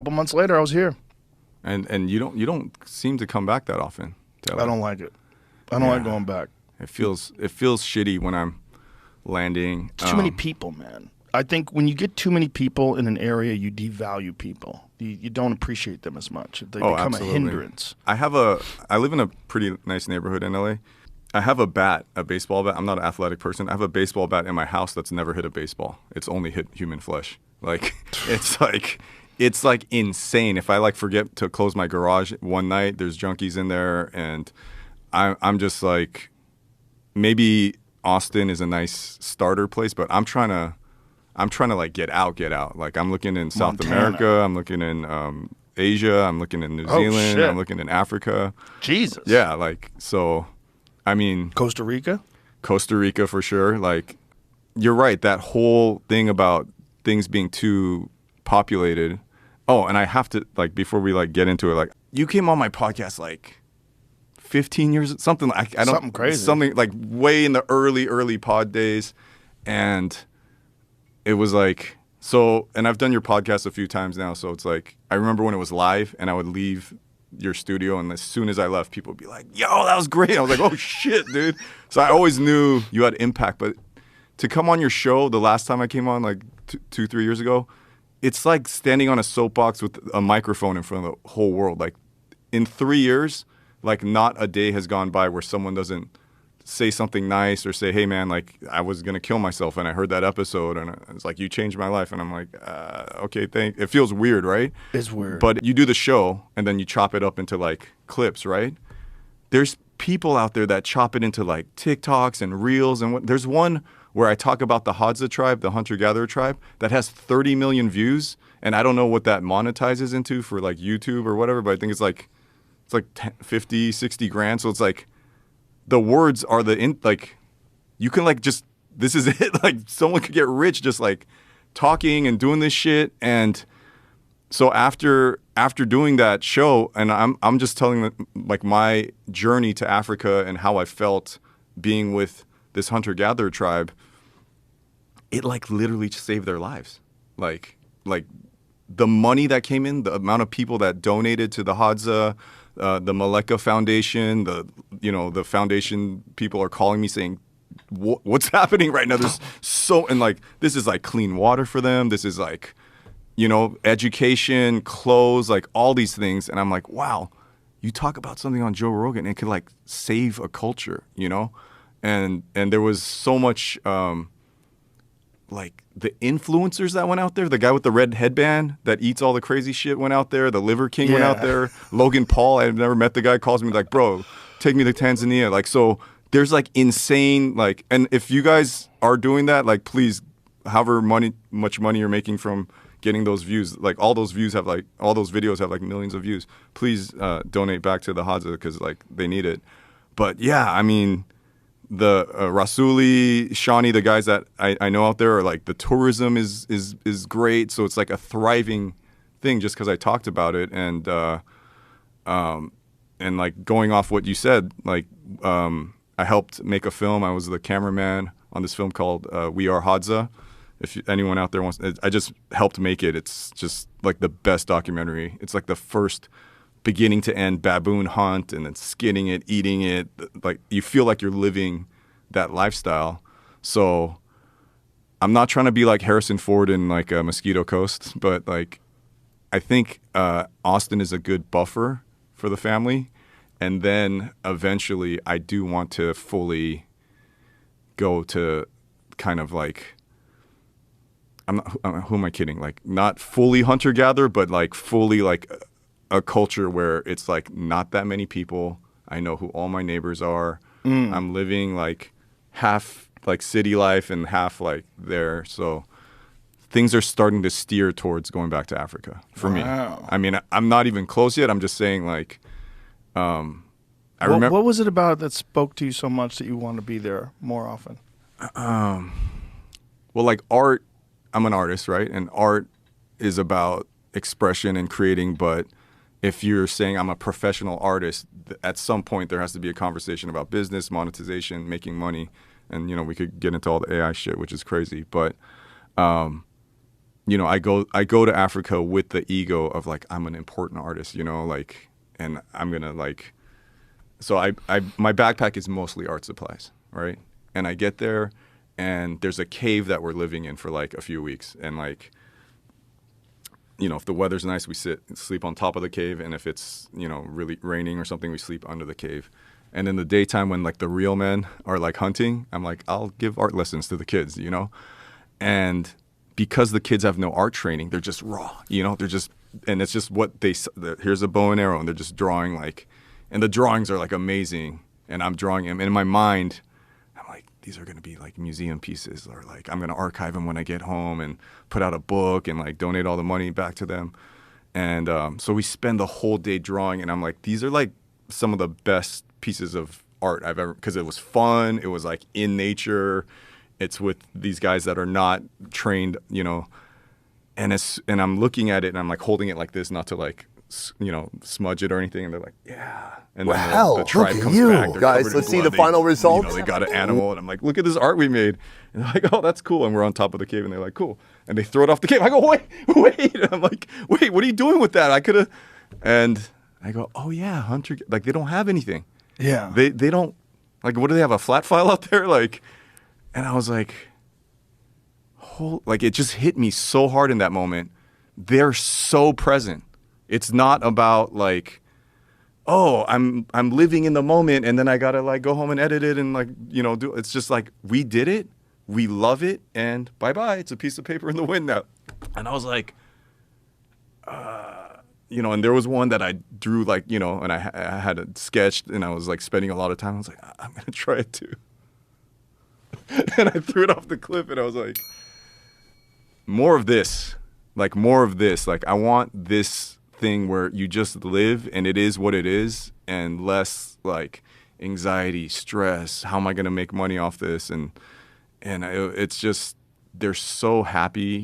couple months later, I was here. And you don't seem to come back that often. I don't like it. I don't like going back. It feels shitty when I'm landing. It's too many people, man. I think when you get too many people in an area, you devalue people. You don't appreciate them as much. They become absolutely. a hindrance. I live in a pretty nice neighborhood in LA. I have a baseball bat. I'm not an athletic person. I have a baseball bat in my house that's never hit a baseball. It's only hit human flesh. Like it's like insane. If I like forget to close my garage one night, there's junkies in there, and I'm just like, maybe Austin is a nice starter place, but I'm trying to like get out. Like I'm looking in South America, I'm looking in Asia, I'm looking in New Zealand, I'm looking in Africa. Jesus. Yeah, like, so, I mean. Costa Rica for sure. Like, you're right, that whole thing about things being too populated. Oh, and I have to, like, before we like get into it, like, you came on my podcast like 15 years, something like, something crazy. Something like way in the early pod days. And it was like, so, and I've done your podcast a few times now, so it's like, I remember when it was live and I would leave your studio, and as soon as I left, people would be like, yo, that was great. I was like, oh shit, dude. So I always knew you had impact, but to come on your show the last time I came on, like 3 years ago, it's like standing on a soapbox with a microphone in front of the whole world. Like, in 3 years, like, not a day has gone by where someone doesn't say something nice or say, hey man, like, I was gonna kill myself and I heard that episode and it's like, you changed my life. And I'm like, okay, it feels weird, right? It's weird. But you do the show and then you chop it up into like clips, right? There's people out there that chop it into like TikToks and reels, and there's one where I talk about the Hadza tribe, the hunter-gatherer tribe, that has 30 million views, and I don't know what that monetizes into for like YouTube or whatever, but I think it's like 50, 60 grand. So it's like, the words are like, you can like just, this is it. Like, someone could get rich just like talking and doing this shit. And so after doing that show, and I'm just telling like my journey to Africa and how I felt being with this hunter-gatherer tribe, it like literally saved their lives. Like the money that came in, the amount of people that donated to the Hadza, the Maleka Foundation, the foundation people are calling me saying, what's happening right now? There's and like, this is like clean water for them. This is like, education, clothes, like all these things. And I'm like, wow, you talk about something on Joe Rogan and it could like save a culture, And there was so much, like the influencers that went out there, the guy with the red headband that eats all the crazy shit went out there, the Liver King went out there, Logan Paul, I've never met the guy, calls me like, bro, take me to Tanzania. Like, so there's like insane, like, and if you guys are doing that, like, please, however much money you're making from getting those views, like all those videos have like millions of views, please donate back to the Hadza because like they need it. But yeah, I mean, the Rasuli, Shawnee, the guys that I know out there are like, the tourism is great. So it's like a thriving thing just because I talked about it. And like going off what you said, like I helped make a film. I was the cameraman on this film called We Are Hadza. If anyone out there wants, I just helped make it. It's just like the best documentary. It's like the first beginning to end baboon hunt and then skinning it, eating it. Like, you feel like you're living that lifestyle. So I'm not trying to be like Harrison Ford in like a Mosquito Coast, but like, I think Austin is a good buffer for the family. And then eventually I do want to fully go to kind of like, who am I kidding? Like, not fully hunter-gatherer, but like fully like a culture where it's like not that many people. I know who all my neighbors are. I'm living like half like city life and half like there. So things are starting to steer towards going back to Africa for me. I mean, I'm not even close yet. I'm just saying like, I remember. What was it about that spoke to you so much that you want to be there more often? Well, like art, I'm an artist, right? And art is about expression and creating, but if you're saying I'm a professional artist, at some point there has to be a conversation about business, monetization, making money. And, we could get into all the AI shit, which is crazy. But you know, I go to Africa with the ego of like, I'm an important artist, you know, like, and I'm gonna like, so my backpack is mostly art supplies, right? And I get there, and there's a cave that we're living in for like a few weeks, and like, you know, if the weather's nice, we sleep on top of the cave, and if it's, you know, really raining or something, we sleep under the cave. And in the daytime, when like the real men are like hunting, I'm like, I'll give art lessons to the kids, you know, and because the kids have no art training, they're just raw, you know, and it's just what here's a bow and arrow, and they're just drawing like, and the drawings are like amazing, and I'm drawing them, and in my mind, I'm like, these are going to be like museum pieces, or like I'm going to archive them when I get home and put out a book and like donate all the money back to them. And so we spend the whole day drawing, and I'm like, these are like some of the best pieces of art I've ever, because it was fun, it was like in nature, it's with these guys that are not trained, you know, and I'm looking at it, and I'm like holding it like this, not to like, you know, smudge it or anything, and they're like, yeah. And wow, then the tribe look at comes you back. guys. Let's see the final result. You know, they got an animal, and I'm like, look at this art we made. And they're like, oh, that's cool. And we're on top of the cave, and they're like, cool. And they throw it off the cave. I go, wait. And I'm like, wait, what are you doing with that? I could have. And I go, oh yeah, hunter. Like they don't have anything. Yeah. They don't. Like, what do they have, a flat file out there? Like, and I was like, like it just hit me so hard in that moment. They're so present. It's not about like, oh, I'm living in the moment, and then I gotta like go home and edit it and like, you know, do. It's just like, we did it, we love it, and bye bye. It's a piece of paper in the wind now. And I was like, you know, and there was one that I drew like, you know, and I had it sketched, and I was like spending a lot of time. I was like, I'm gonna try it too. And I threw it off the cliff, and I was like, more of this. Like, I want this thing where you just live and it is what it is, and less like anxiety, stress. How am I going to make money off this? And it's just, they're so happy